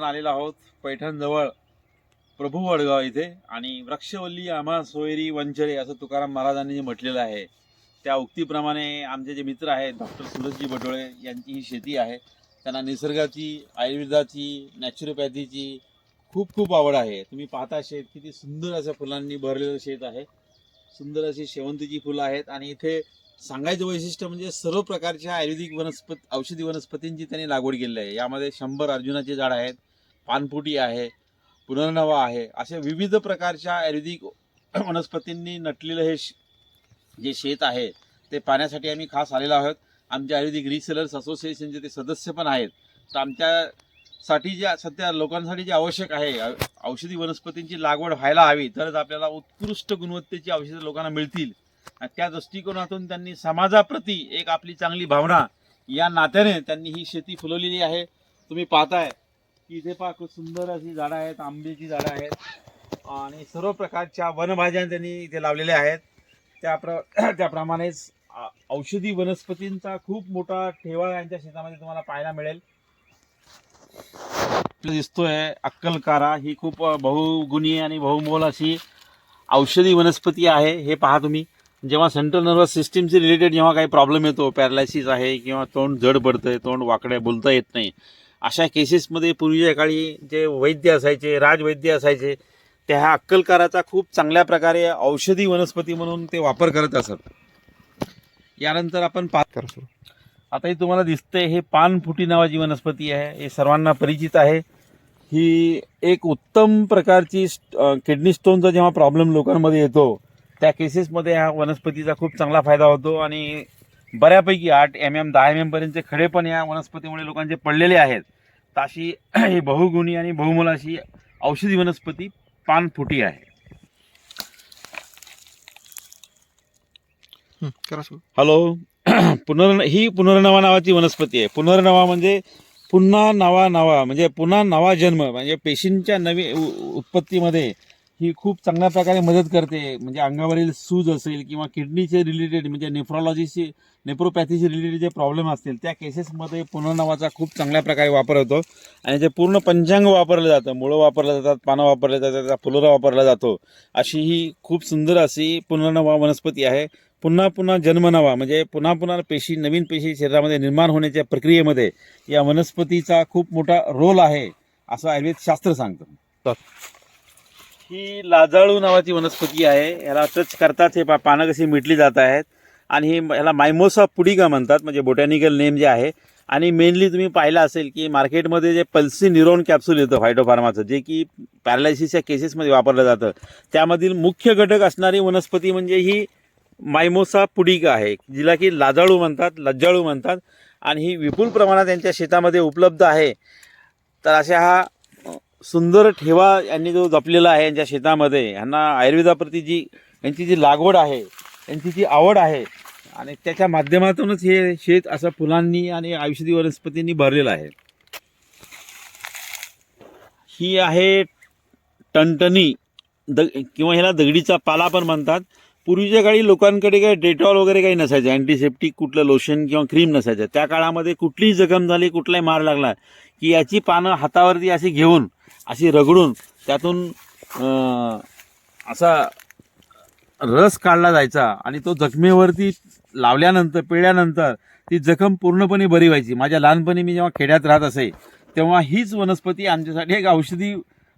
आलेलो आहोत पैठणजवळ प्रभू वडगाव इथे आणि वृक्षवल्ली आम्हा सोयरी वंचरे असं तुकाराम महाराजांनी जे म्हटलेलं आहे त्या उक्तीप्रमाणे आमचे जे मित्र आहेत डॉक्टर सुरजजी बडोळे यांची ही शेती आहे. त्यांना निसर्गाची, आयुर्वेदाची, नॅचरोपॅथीची खूप खूप आवड आहे. तुम्ही पाहता शेत किती सुंदर अशा फुलांनी भरलेलं शेत आहे. सुंदर अशी शेवंतीची फुलं आहेत आणि इथे सांगायचं वैशिष्ट्य म्हणजे सर्व प्रकारच्या आयुर्वेदिक औषधी वनस्पतींची त्यांनी लागवड केलेली आहे. यामध्ये 100 अर्जुनाचे झाड आहेत, पानफुटी आहे, पुनर्नवा आहे, अशा विविध प्रकारच्या आयुर्वेदिक वनस्पतींनी नटलेलं हे जे शेत आहे ते पाहण्यासाठी आम्ही खास आलेलो आहोत. आमचे आयुर्वेदिक रिसेलर्स असोसिएशनचे ते सदस्य पण आहेत. तर आमच्यासाठी ज्या सध्या लोकांसाठी जे आवश्यक आहे औषधी वनस्पतींची लागवड व्हायला हवी तरच आपल्याला उत्कृष्ट गुणवत्तेची औषधं लोकांना मिळतील. त्या दृष्टिकोनातून त्यांनी समाजाप्रती एक आपली चांगली भावना या नात्याने त्यांनी ही शेती फुलवलेली आहे. तुम्ही पाहताय की इथे पहा खूप सुंदर अशी झाडं आहेत, आंब्याची झाडं आहेत आणि सर्व प्रकारच्या वनभाज्या त्यांनी इथे लावलेल्या आहेत. त्याप्रमाणेच औषधी वनस्पतींचा खूप मोठा ठेवा यांच्या शेतामध्ये तुम्हाला पाहायला मिळेल. दिसतोय अक्कलकारा, ही खूप बहुगुणी आणि बहुमोल अशी औषधी वनस्पती आहे. हे पहा तुम्ही, जेव्हा सेंट्रल नर्वस सिस्टीमशी रिलेटेड जेव्हा काही प्रॉब्लेम येतो, पॅरालायसिस आहे किंवा तोंड जड पडतंय, तोंड वाकडे बोलता येत नाही, अशा केसेसमध्ये पूर्वीच्या काळी जे वैद्य असायचे, राजवैद्य असायचे, त्या ह्या अक्कलकाराचा खूप चांगल्या प्रकारे औषधी वनस्पती म्हणून ते वापर करत असत. यानंतर आपण आताही तुम्हाला दिसतंय हे पानफुटी नावाची वनस्पती आहे. हे सर्वांना परिचित आहे. ही एक उत्तम प्रकारची किडनी स्टोनचा जेव्हा प्रॉब्लेम लोकांमध्ये येतो त्या केसेसमध्ये ह्या वनस्पतीचा खूप चांगला फायदा होतो आणि बऱ्यापैकी 8 mm 10 mm पर्यंतचे खडे पण या वनस्पतीमुळे लोकांचे पडलेले आहेत. ताशी ही बहुगुणी आणि बहुमोल अशी औषधी वनस्पती पानफुटी आहे. हॅलो. ही पुनर्नवा नावाची वनस्पती आहे. पुनर्नवा म्हणजे पुन्हा नवा म्हणजे पुन्हा नवा जन्म, म्हणजे पेशींच्या उत्पत्तीमध्ये ही खूप चांगल्या प्रकारे मदत करते. म्हणजे अंगावरील सूज असेल किंवा किडनीचे रिलेटेड म्हणजे नेफ्रोपॅथीशी रिलेटेड जे प्रॉब्लेम असतील त्या केसेसमध्ये पुनर्नवाचा खूप चांगल्या प्रकारे वापर होतो आणि जे पूर्ण पंचांग वापरलं जातं, मुळं वापरलं जातात, पानं वापरले जातात, त्याचा फुलोरा वापरला जातो. अशी ही खूप सुंदर अशी पुनर्नवा वनस्पती आहे. पुन्हा पुन्हा जन्मनवा म्हणजे पुन्हा पुन्हा नवीन पेशी शरीरामध्ये निर्माण होण्याच्या प्रक्रियेमध्ये या वनस्पतीचा खूप मोठा रोल आहे असं आयुर्वेद शास्त्र सांगतं. ही लाजाळू नावाची वनस्पती आहे. याला टच करताच हे पानं कशी मिटली जात आहेत आणि ह्याला मायमोसा पुडिका म्हणतात, म्हणजे बोटॅनिकल नेम जे आहे. आणि मेनली तुम्ही पाहिलं असेल की मार्केटमध्ये जे पल्सी न्यूरॉन कॅप्सूल येतं फायटोफार्माचं, जे की पॅरालायसिसच्या केसेसमध्ये वापरलं जातं, त्यामधील मुख्य घटक असणारी वनस्पती म्हणजे ही मायमोसा पुडिका आहे, जिला की लाजाळू म्हणतात, लज्जाळू म्हणतात आणि ही विपुल प्रमाणात त्यांच्या शेतामध्ये उपलब्ध आहे. तर अशा हा सुंदर ठेवा यांनी जो जपलेला आहे यांच्या शेतामध्ये, यांना आयुर्वेदाप्रती यांची जी लागवड आहे, यांची जी आवड आहे आणि त्याच्या माध्यमातूनच हे शेत असं फुलांनी आणि औषधी वनस्पतींनी भरलेलं आहे. ही आहे टणटणी किंवा ह्याला दगडीचा पाला पण म्हणतात. पूर्वीच्या काळी लोकांकडे काही डेटॉल वगैरे काही नसायचं, अँटीसेप्टिक कुठलं लोशन किंवा क्रीम नसायचं. त्या काळामध्ये कुठलीही जखम झाली, कुठलाही मार लागला की याची पानं हातावरती अशी घेऊन अशी रगडून त्यातून असा रस काढला जायचा आणि तो जखमेवरती लावल्यानंतर, पिळल्यानंतर ती जखम पूर्णपणे बरी व्हायची. माझ्या लहानपणी मी जेव्हा खेड्यात राहत असे तेव्हा हीच वनस्पती आमच्यासाठी एक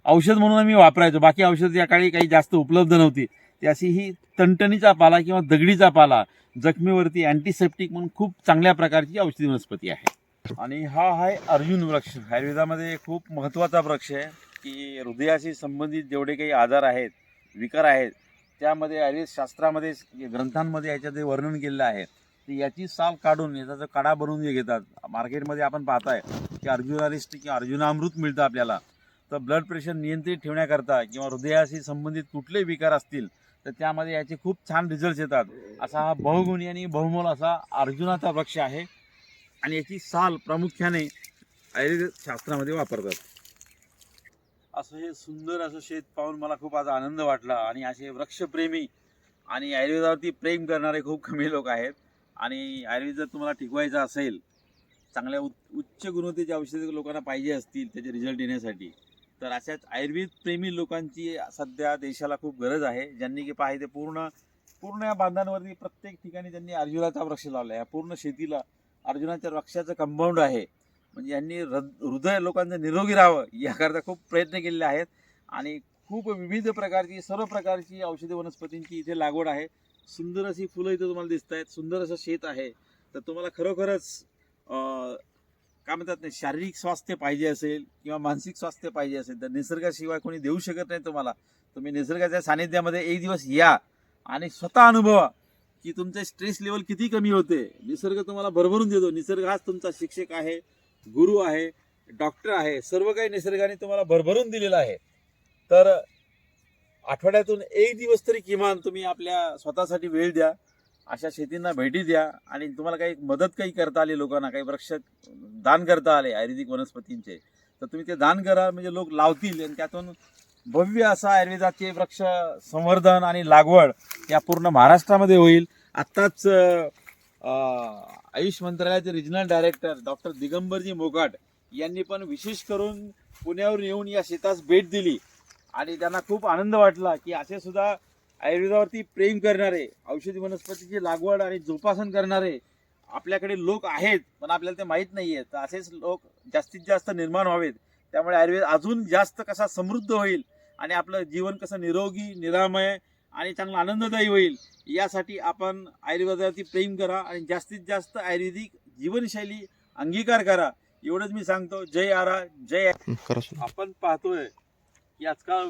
औषध म्हणून आम्ही वापरायचो. बाकी औषध या काळी काही जास्त उपलब्ध नव्हती. ती अशी ही टणटणीचा पाला किंवा दगडीचा पाला जखमेवरती अँटीसेप्टिक म्हणून खूप चांगल्या प्रकारची औषधी वनस्पती आहे. आणि हा आहे अर्जुन वृक्ष. आयुर्वेदामध्ये खूप महत्त्वाचा वृक्ष आहे की हृदयाशी संबंधित जेवढे काही आजार आहेत, विकार आहेत, त्यामध्ये आयुर्वेद शास्त्रामध्ये ग्रंथांमध्ये याच्यात जे वर्णन केलेलं आहे ते याची साल काढून याचा जो काढा बनवून जे घेतात. मार्केटमध्ये आपण पाहताय की अर्जुनारिस्ट किंवा अर्जुनामृत मिळतं आपल्याला. तर ब्लड प्रेशर नियंत्रित ठेवण्याकरता किंवा हृदयाशी संबंधित कुठलेही विकार असतील तर त्यामध्ये याचे खूप छान रिझल्ट्स येतात. असा हा बहुगुणी आणि बहुमोल असा अर्जुनाचा वृक्ष आहे आणि याची साल प्रामुख्याने आयुर्वेद शास्त्रामध्ये वापरतात. असं हे सुंदर असं शेत पाहून मला खूप आज आनंद वाटला. आणि असे वृक्षप्रेमी आणि आयुर्वेदावरती प्रेम करणारे खूप कमी लोक आहेत. आणि आयुर्वेद जर तुम्हाला टिकवायचा असेल चांगल्या उच्च गुणवत्तेची औषधे लोकांना पाहिजे असतील त्याचे रिझल्ट येण्यासाठी, तर अशाच आयुर्वेद प्रेमी लोकांची सध्या देशाला खूप गरज आहे. ज्यांनी की पाहिजे पूर्ण पूर्ण या बांधांवरती प्रत्येक ठिकाणी त्यांनी अर्जुनाचा वृक्ष लावला. या पूर्ण शेतीला अर्जुनाच्या वृक्षाचं कंपाऊंड आहे. म्हणजे यांनी हृदय लोकांचं निरोगी राहावं याकरता खूप प्रयत्न केलेले आहेत आणि खूप विविध प्रकारची सर्व प्रकारची औषधी वनस्पतींची इथे लागवड आहे. सुंदर अशी फुलं इथं तुम्हाला दिसत आहेत, सुंदर असं शेत आहे. तर तुम्हाला खरोखरच काय म्हणतात नाही, शारीरिक स्वास्थ्य पाहिजे असेल किंवा मानसिक स्वास्थ्य पाहिजे असेल तर निसर्गाशिवाय कोणी देऊ शकत नाही तुम्हाला. तुम्ही निसर्गाच्या सानिध्यामध्ये एक दिवस या आणि स्वतः अनुभवा की तुमचे स्ट्रेस लेवल किती कमी होते. निसर्ग तुम्हाला भरभरून देतो. निसर्ग हाच तुमचा शिक्षक आहे, गुरु आहे, डॉक्टर आहे. सर्व काही निसर्गाने तुम्हाला भरभरून दिलेलं आहे. तर आठवड्यातून एक दिवस तरी किमान तुम्ही आपल्या स्वतःसाठी वेळ द्या, अशा शेतींना भेटी द्या आणि तुम्हाला काही मदत काही करता आली, लोकांना काही वृक्ष दान करता आले आयुर्वेदिक वनस्पतींचे, तर तुम्ही ते दान करा. म्हणजे लोक लावतील आणि त्यातून भव्य असा आयुर्वेदाचे वृक्ष संवर्धन आणि लागवड या पूर्ण महाराष्ट्रामध्ये होईल. आत्ताच आयुष मंत्रालयाचे रिजनल डायरेक्टर डॉक्टर दिगंबरजी मोकाट यांनी पण विशेष करून पुण्यावरून येऊन या शेतास भेट दिली आणि त्यांना खूप आनंद वाटला की असे सुद्धा आयुर्वेदावरती प्रेम करणारे, औषधी वनस्पतीची लागवड आणि जोपासन करणारे आपल्याकडे लोक आहेत, पण आपल्याला ते माहीत नाही आहे. तर असेच लोक जास्तीत जास्त निर्माण व्हावेत. त्यामुळे आयुर्वेद अजून जास्त कसा समृद्ध होईल आणि आपलं जीवन कसं निरोगी, निरामय आणि चांगलं आनंददायी होईल यासाठी आपण आयुर्वेदावरती प्रेम करा आणि जास्तीत जास्त आयुर्वेदिक जीवनशैली अंगीकार करा. एवढंच मी सांगतो. जय आरा, जय. आपण पाहतोय की आजकाल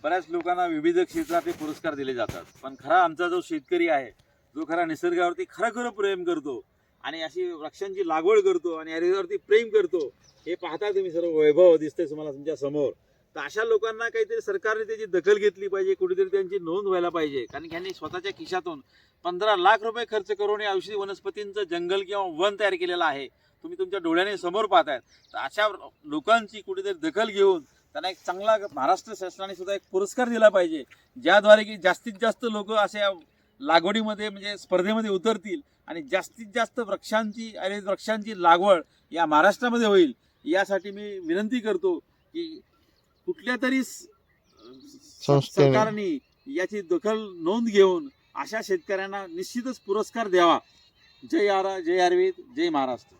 बऱ्याच लोकांना विविध क्षेत्रातले पुरस्कार दिले जातात, पण खरा आमचा जो शेतकरी आहे, जो खरा निसर्गावरती खरं प्रेम करतो आणि अशी वृक्षांची लागवड करतो आणि आयुर्वेदावरती प्रेम करतो, हे पाहता तुम्ही सर्व वैभव दिसतंय तुम्हाला तुमच्या समोर. तर अशा लोकांना काहीतरी सरकारने त्याची दखल घेतली पाहिजे, कुठेतरी त्यांची नोंद व्हायला पाहिजे. कारण यांनी स्वतःच्या खिशातून 15 लाख रुपये खर्च करून या औषधी वनस्पतींचं जंगल किंवा वन तयार केलेलं आहे. तुम्ही तुमच्या डोळ्याने समोर पाहताय. तर अशा लोकांची कुठेतरी दखल घेऊन त्यांना एक चांगला महाराष्ट्र शासनाने सुद्धा एक पुरस्कार दिला पाहिजे, ज्याद्वारे की जास्तीत जास्त लोक अशा लागवडीमध्ये म्हणजे स्पर्धेमध्ये उतरतील आणि जास्तीत जास्त आयुर्वेद वृक्षांची लागवड या महाराष्ट्रामध्ये होईल. यासाठी मी विनंती करतो की कुठल्या तरी सरकारने याची दखल नोंद घेऊन अशा शेतकऱ्यांना निश्चितच पुरस्कार द्यावा. जय आरा, जय आयुर्वेद, जय महाराष्ट्र.